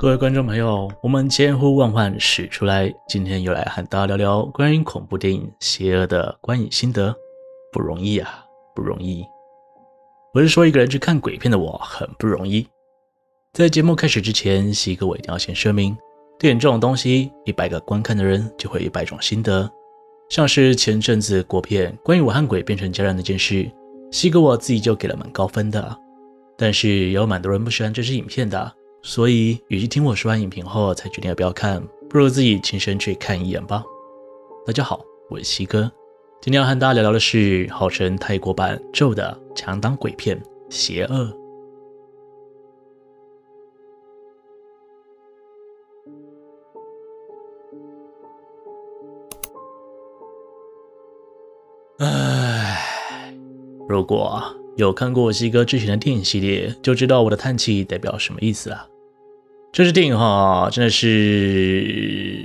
各位观众朋友，我们千呼万唤始出来，今天又来和大家聊聊关于恐怖电影《邪恶》的观影心得。不容易啊，不容易。我是说一个人去看鬼片的我很不容易。在节目开始之前，西哥我一定要先声明，电影这种东西，100个观看的人就会100种心得。像是前阵子国片关于我和鬼变成家人那件事，西哥我自己就给了蛮高分的，但是也有蛮多人不喜欢这支影片的。所以，与其听我说完影评后才决定要不要看，不如自己亲身去看一眼吧。大家好，我是西哥，今天要和大家聊聊的是号称泰国版咒的强档鬼片《邪恶》。如果有看过西哥之前的电影系列，就知道我的叹气代表什么意思啊。这支电影真的是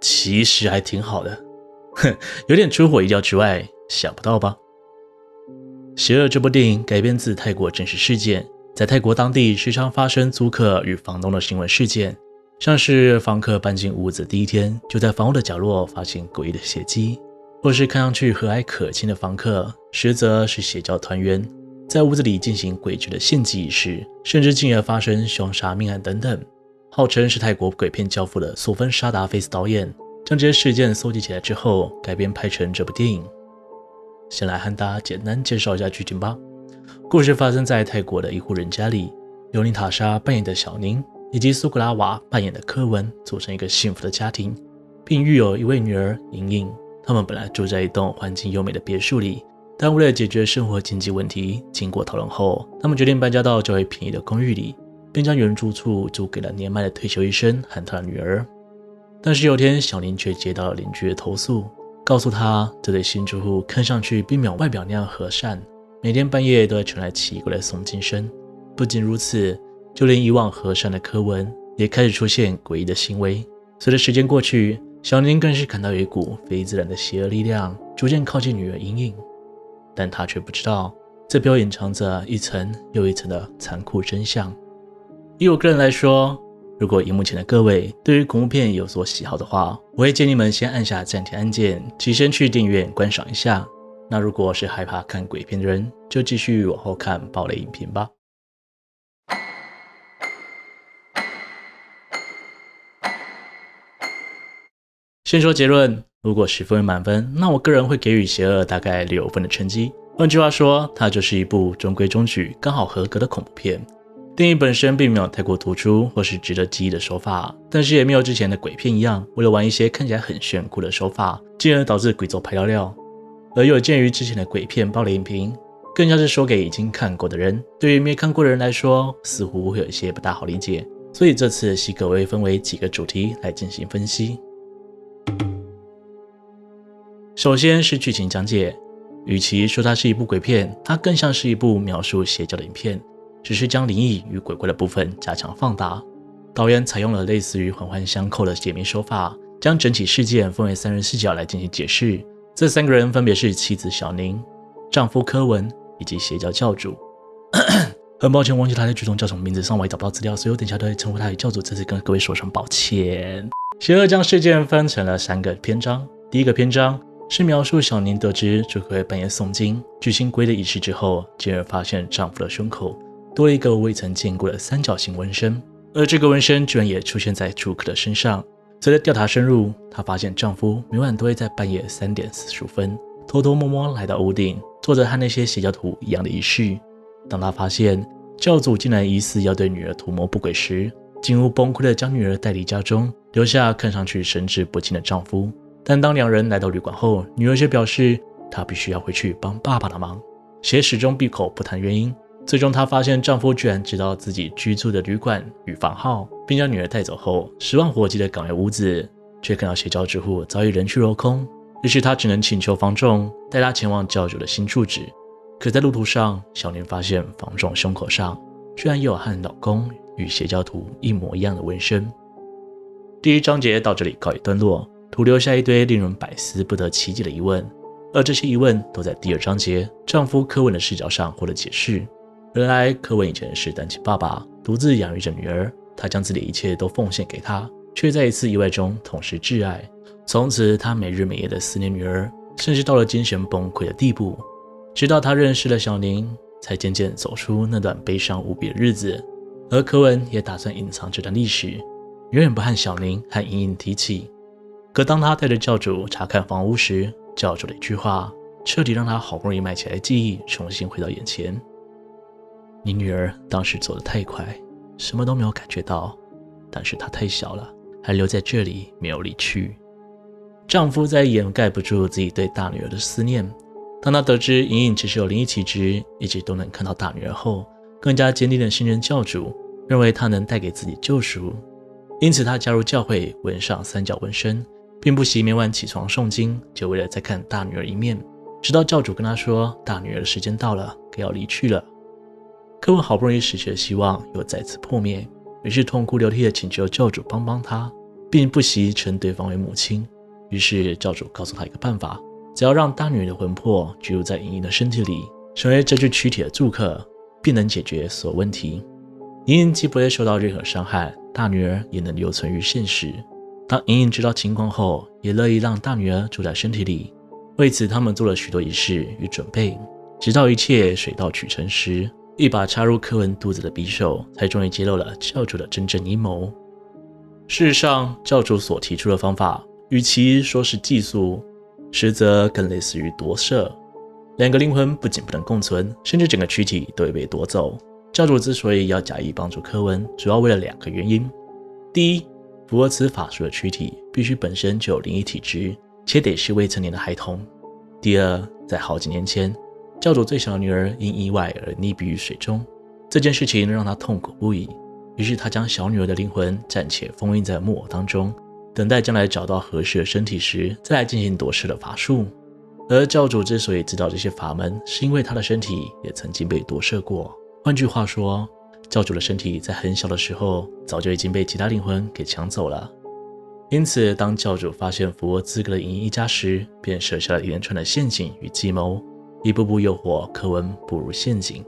其实还挺好的，有点出乎我意料之外，想不到吧？《邪恶》这部电影改编自泰国真实事件，在泰国当地时常发生租客与房东的新闻事件，像是房客搬进屋子第一天，就在房屋的角落发现诡异的血迹，或是看上去和蔼可亲的房客，实则是邪教团员，在屋子里进行诡谲的献祭仪式，甚至进而发生凶杀命案等等。号称是泰国鬼片教父的索芬沙达菲斯导演，将这些事件搜集起来之后，改编拍成这部电影。先来和大家简单介绍一下剧情吧。故事发生在泰国的一户人家里，由妮塔莎扮演的小宁，以及苏格拉瓦扮演的柯文组成一个幸福的家庭，并育有一位女儿莹莹。他们本来住在一栋环境优美的别墅里，但为了解决生活经济问题，经过讨论后，他们决定搬家到较为便宜的公寓里，并将原住处租给了年迈的退休医生和他的女儿。但是有天，小宁却接到了邻居的投诉，告诉他这对新住户看上去并没有外表那样和善，每天半夜都会传来奇怪的诵经声。不仅如此，就连以往和善的柯文也开始出现诡异的行为。随着时间过去，小宁更是感到有一股非自然的邪恶力量逐渐靠近女儿莹莹，但他却不知道，这背后隐藏着一层又一层的残酷真相。以我个人来说，如果荧幕前的各位对于恐怖片有所喜好的话，我会建议你们先按下暂停按键，起身去电影院观赏一下。那如果是害怕看鬼片的人，就继续往后看爆雷影评吧。先说结论，如果10分为满分，那我个人会给予《邪恶》大概6分的成绩。换句话说，它就是一部中规中矩、刚好合格的恐怖片。电影本身并没有太过突出或是值得记忆的手法，但是也没有之前的鬼片一样，为了玩一些看起来很炫酷的手法，进而导致鬼走拍料料。而有鉴于之前的鬼片爆雷影评，更像是说给已经看过的人，对于没看过的人来说，似乎会有一些不大好理解。所以这次西格会分为几个主题来进行分析。首先是剧情讲解，与其说它是一部鬼片，它更像是一部描述邪教的影片，只是将灵异与鬼怪的部分加强放大。导演采用了类似于环环相扣的解谜手法，将整起事件分为3人视角来进行解释。这3个人分别是妻子小宁、丈夫柯文以及邪教教主。很抱歉忘记他的剧中叫什么名字，上网也找不到资料，所以我等一下都会称呼他为教主，这次跟各位说声抱歉。邪恶将事件分成了3个篇章，第一个篇章是描述小宁得知住客会半夜诵经、举行鬼的仪式之后，进而发现丈夫的胸口多了一个未曾见过的3角形纹身，而这个纹身居然也出现在住客的身上。随着调查深入，她发现丈夫每晚都会在半夜3点45分偷偷摸摸来到屋顶，做着和那些邪教徒一样的仪式。当她发现教主竟然疑似要对女儿图谋不轨时，几乎崩溃地将女儿带离家中，留下看上去神志不清的丈夫。但当2人来到旅馆后，女儿却表示她必须要回去帮爸爸的忙，且始终闭口不谈原因。最终她发现丈夫居然知道自己居住的旅馆与房号，并将女儿带走后10万火急地赶回屋子，却看到邪教之户早已人去楼空。于是她只能请求房仲带她前往教主的新住址。可在路途上，小宁发现房仲胸口上居然也有和老公与邪教徒一模一样的纹身。第1章节到这里告一段落，徒留下一堆令人百思不得其解的疑问，而这些疑问都在第2章节丈夫柯文的视角上获得解释。原来柯文以前是单亲爸爸，独自养育着女儿，他将自己的一切都奉献给她，却在一次意外中痛失挚爱。从此，他每日每夜的思念女儿，甚至到了精神崩溃的地步。直到他认识了小宁，才渐渐走出那段悲伤无比的日子。而柯文也打算隐藏这段历史，永远不和小宁和莹莹提起。可当他带着教主查看房屋时，教主的一句话彻底让他好不容易埋起来的记忆重新回到眼前。你女儿当时走得太快，什么都没有感觉到，但是她太小了，还留在这里没有离去。丈夫再掩盖不住自己对大女儿的思念。当他得知莹莹只是有灵异体质，一直都能看到大女儿后，更加坚定地信任教主，认为他能带给自己救赎。因此他加入教会，纹上三角纹身，并不惜每晚起床诵经，就为了再看大女儿一面。直到教主跟他说大女儿的时间到了，该要离去了。柯文好不容易失去的希望又再次破灭，于是痛哭流涕地请求教主帮他，并不惜称对方为母亲。于是教主告诉他一个办法，只要让大女儿的魂魄居住在莹莹的身体里，成为这具躯体的住客，便能解决所有问题。莹莹既不会受到任何伤害，大女儿也能留存于现实。当莹莹知道情况后，也乐意让大女儿住在身体里。为此他们做了许多仪式与准备，直到一切水到渠成时，一把插入柯文肚子的匕首才终于揭露了教主的真正阴谋。事实上，教主所提出的方法与其说是寄宿，实则更类似于夺舍。两个灵魂不仅不能共存，甚至整个躯体都会被夺走。教主之所以要假意帮助柯文，主要为了两个原因。第一，符合此法术的躯体必须本身就有灵异体质，且得是未成年的孩童。第二，在好几年前，教主最小的女儿因意外而溺毙于水中，这件事情让他痛苦不已。于是他将小女儿的灵魂暂且封印在木偶当中，等待将来找到合适的身体时，再来进行夺舍的法术。而教主之所以知道这些法门，是因为他的身体也曾经被夺舍过。换句话说，教主的身体在很小的时候早就已经被其他灵魂给抢走了。因此当教主发现符合资格的莹莹一家时，便设下了一连串的陷阱与计谋，一步步诱惑柯文步入陷阱。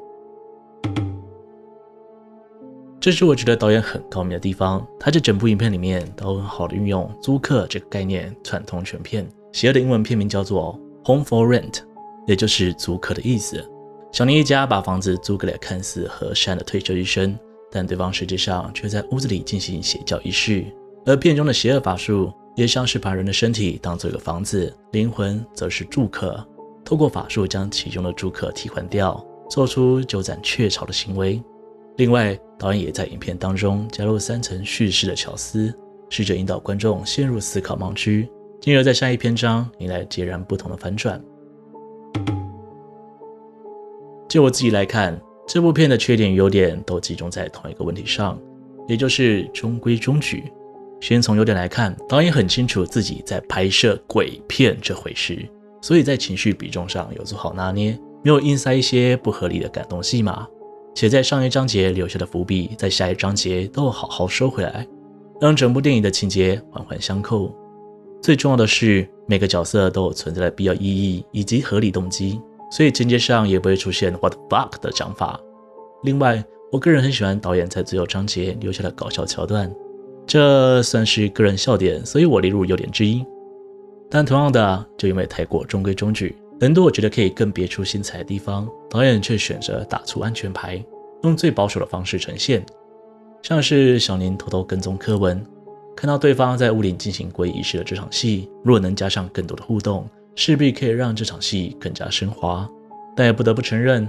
这是我觉得导演很高明的地方，他在整部影片里面都很好的运用租客这个概念串通全片。邪恶的英文片名叫做 Home for Rent， 也就是租客的意思。小宁一家把房子租给了看似和善的退休医生，但对方实际上却在屋子里进行邪教仪式。而片中的邪恶法术也像是把人的身体当作一个房子，灵魂则是住客，透过法术将其中的住客替换掉，做出鸠占鹊巢的行为。另外，导演也在影片当中加入3层叙事的巧思，试着引导观众陷入思考盲区，进而在下一篇章迎来截然不同的反转。就我自己来看，这部片的缺点与优点都集中在同一个问题上，也就是中规中矩。先从优点来看，导演很清楚自己在拍摄鬼片这回事，所以在情绪比重上有做好拿捏，没有硬塞一些不合理的感动戏码，且在上一章节留下的伏笔，在下一章节都有好好收回来，让整部电影的情节环环相扣。最重要的是，每个角色都有存在的必要意义以及合理动机，所以情节上也不会出现 what the fuck 的讲法。另外，我个人很喜欢导演在最后章节留下的搞笑桥段，这算是个人笑点，所以我列入优点之一。但同样的，就因为太过中规中矩，很多我觉得可以更别出心裁的地方，导演却选择打出安全牌，用最保守的方式呈现。像是小宁偷偷跟踪柯文，看到对方在屋里进行诡异仪式的这场戏，若能加上更多的互动，势必可以让这场戏更加升华。但也不得不承认，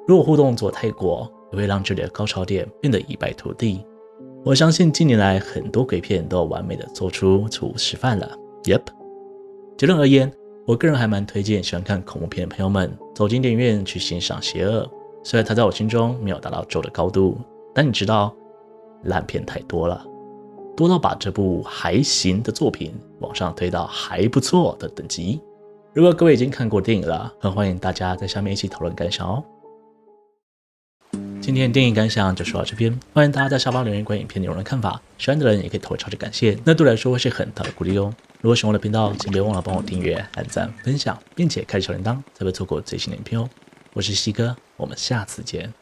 如果互动做太过，也会让这里的高潮点变得一败涂地。我相信近年来很多鬼片都有完美的做出错误示范了。Yep。 结论而言，我个人还蛮推荐喜欢看恐怖片的朋友们走进电影院去欣赏邪恶。虽然它在我心中没有达到咒的高度，但你知道，烂片太多了，多到把这部还行的作品往上推到还不错的等级。如果各位已经看过电影了，很欢迎大家在下面一起讨论感想哦。今天的电影感想就说到这边，欢迎大家在下方留言关于影片内容的看法，喜欢的人也可以投个超级感谢，那对我来说会是很大的鼓励哦。如果喜欢我的频道，请别忘了帮我订阅、按赞、分享，并且开启小铃铛，才不会错过最新的影片哦。我是西哥，我们下次见。